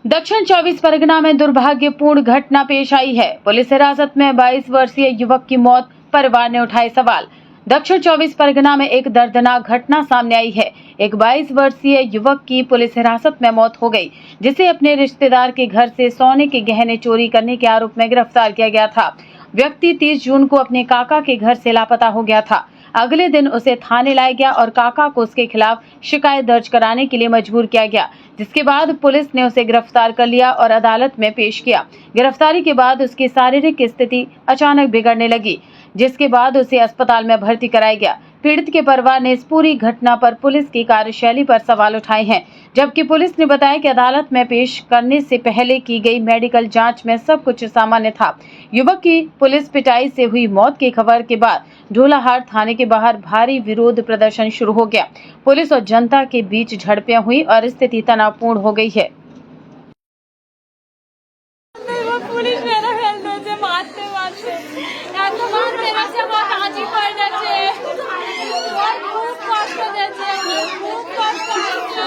दक्षिण 24 परगना में दुर्भाग्यपूर्ण घटना पेश आई है। पुलिस हिरासत में 22 वर्षीय युवक की मौत, परिवार ने उठाए सवाल। दक्षिण 24 परगना में एक दर्दनाक घटना सामने आई है। एक 22 वर्षीय युवक की पुलिस हिरासत में मौत हो गई, जिसे अपने रिश्तेदार के घर से सोने के गहने चोरी करने के आरोप में गिरफ्तार किया गया था। व्यक्ति 30 जून को अपने काका के घर से लापता हो गया था। अगले दिन उसे थाने लाया गया और काका को उसके खिलाफ शिकायत दर्ज कराने के लिए मजबूर किया गया, जिसके बाद पुलिस ने उसे गिरफ्तार कर लिया और अदालत में पेश किया। गिरफ्तारी के बाद उसकी शारीरिक स्थिति अचानक बिगड़ने लगी, जिसके बाद उसे अस्पताल में भर्ती कराया गया। पीड़ित के परिवार ने इस पूरी घटना पर पुलिस की कार्यशैली पर सवाल उठाए हैं, जबकि पुलिस ने बताया कि अदालत में पेश करने से पहले की गई मेडिकल जांच में सब कुछ सामान्य था। युवक की पुलिस पिटाई से हुई मौत की खबर के बाद ढोलाहाट थाने के बाहर भारी विरोध प्रदर्शन शुरू हो गया। पुलिस और जनता के बीच झड़पें हुई और स्थिति तनावपूर्ण हो गई है। পুলিশ মেরে ফেলতেছে মারতে মারতে একবার মেরেছে আমার হাঁচি পড়ে যাচ্ছে খুব কষ্ট দিয়েছে খুব কষ্ট দিয়েছে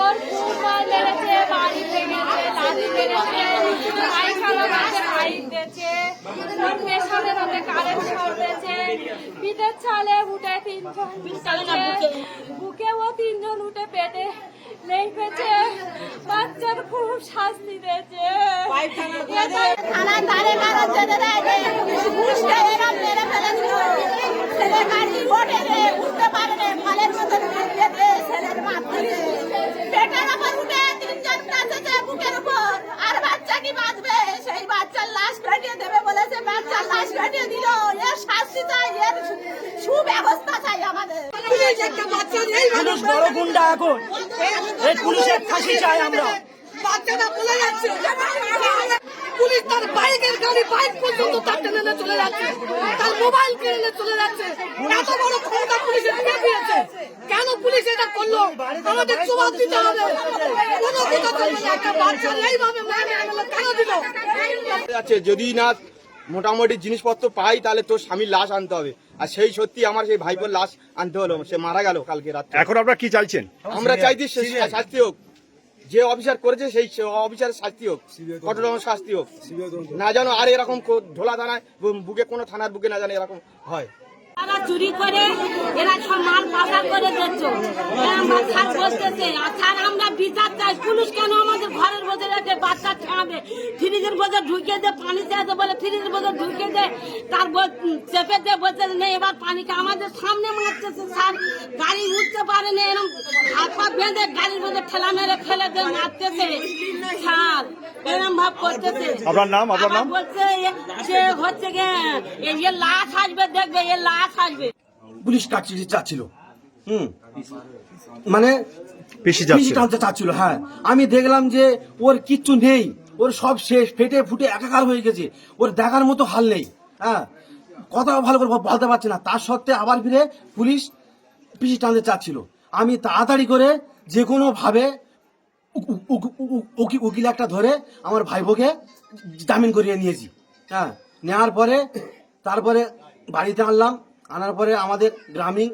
ওর খুব মার লেগেছে বাড়ি ভেঙেছে লাঠি মেরেছে ভাই খারাপ আছে ভাই দিয়েছে ওর পেছনে ধরে কারেন্ট শর্ট দিয়েছে পিঠের ছালে উঠে বুকেও 3 জন উঠে পেটে লেগেছে বাচ্চার খুব শাস্তি দিয়েছে থানার ধারে কারো যেতে দেয়নি ঘুষটা এরম মেরে ফেলেছিল ছেলে গাড়ি ওঠে রে উঠতে পারে না ফলের মতন উঠতে ছেলের মাথায় পেটের উপর উঠে 3 জন নাচেছে বুকের উপর আর বাচ্চা কি বাঁচবে সেই বাচ্চার লাশ কাটিয়ে দেবে বলেছে বাচ্চার লাশ কাটিয়ে দিল এর শাস্তি চাই এর সুব্যবস্থা চাই আমাদের পুলিশ একটা বাচ্চা এই মানুষ বড় গুন্ডা এখন এই পুলিশের ফাঁসি চাই আমরা বাচ্চাটা বলে যাচ্ছে পুলিশ তার বাইকের গাড়ি বাইক পর্যন্ত তার টেনে চলে যাচ্ছে তার মোবাইল কিনে চলে যাচ্ছে এত বড় ক্ষমতা পুলিশের কে দিয়েছে কেন পুলিশ এটা করলো আমাদের জবাব দিতে হবে কোনো কথা বলবে না একটা বাচ্চা এইভাবে মেরে কেন দিল আছে যদি না মোটামুটি জিনিসপত্র পাই তাহলে তোর স্বামীর লাশ আনতে হবে আর সেই সত্যি আমার সেই ভাইপোর লাশ আনতে হলো সে মারা গেল কালকে রাতে এখন আপনারা কি চাইছেন আমরা চাইছি শাস্তি হোক যে অফিসার করেছে সেই অফিসারের শাস্তি হোক কঠোর শাস্তি হোক না যেন আর এরকম ঢোলা থানায় বুকে কোনো থানার বুকে না জানে এরকম হয় তারা চুরি করে এরা সব মাল পাচার করে দিচ্ছ বসতেছে আর আমরা বিচার চাই পুলিশ কেন আমাদের ঘরের ভেতরে রেখে বাচ্চা খাবে ফ্রিজের ভেতরে ঢুকিয়ে দে পানি চাইতে বলে ফ্রিজের ভেতরে ঢুকিয়ে দে তার চেপে দিয়ে বলছে নেই এবার পানিকে আমাদের সামনে মারতেছে স্যার গাড়ি উঠতে পারে না এরকম হাত পা বেঁধে গাড়ির ভেতরে ঠেলা মেরে ফেলে দিয়ে মারতেছে স্যার এরকম ভাব করতেছে আপনার নাম বলছে সে হচ্ছে গিয়ে লাশ আসবে দেখবে এ লাশ আসবে পুলিশ কাটতে চাচ্ছিল মানে পিসি টানতে চাচ্ছিল। হ্যাঁ আমি দেখলাম যে ওর কিচ্ছু নেই, ওর সব শেষ ফেটে ফুটে একাকার হয়ে গেছে, ওর দেখার মতো হাল নেই। হ্যাঁ কথা ভালো করে বলতে পারছে না, তার সত্ত্বে আবার ফিরে পুলিশ পিসি টানতে চাচ্ছিল। আমি তাড়াতাড়ি করে যে কোনো ভাবে উকিল একটা ধরে আমার ভাইবোকে জামিন করিয়ে নিয়েছি। হ্যাঁ নেওয়ার পরে তারপরে বাড়িতে আনার পরে আমাদের গ্রামীণ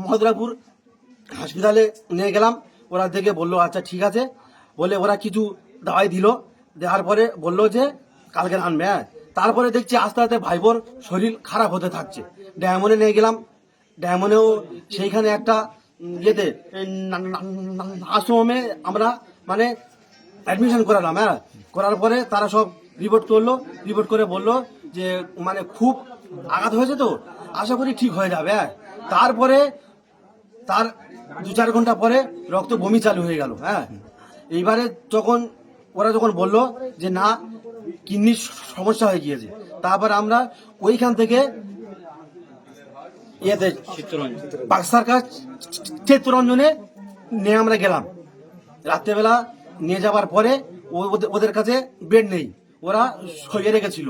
মদরাপুর হসপিটালে নিয়ে গেলাম। ওরা দেখে বললো আচ্ছা ঠিক আছে বলে ওরা কিছু দাওয়াই দিল, দেওয়ার পরে বললো যে কালকে আনবে। হ্যাঁ তারপরে দেখছি আস্তে আস্তে ভাইবোর শরীর খারাপ হতে থাকছে। ডায়মন্ডে নিয়ে গেলাম, ডায়মন্ডেও সেইখানে একটা ইয়েতে আশ্রমে আমরা মানে অ্যাডমিশন করালাম। হ্যাঁ করার পরে তারা সব রিপোর্ট করলো, রিপোর্ট করে বললো যে মানে খুব আঘাত হয়েছে তো আশা করি ঠিক হয়ে যাবে। হ্যাঁ তারপরে তার 2-4 ঘন্টা পরে রক্ত বমি চালু হয়ে গেল। হ্যাঁ এইবারে ওরা যখন বললো যে না কিডনির সমস্যা হয়ে গিয়েছে, তারপরে আমরা ওইখান থেকে ইয়েতে বাক্সার কাজ চিত্তরঞ্জনে নিয়ে আমরা গেলাম। রাত্রেবেলা নিয়ে যাওয়ার পরে ওদের কাছে বেড নেই, ওরা সরিয়ে রেখেছিল।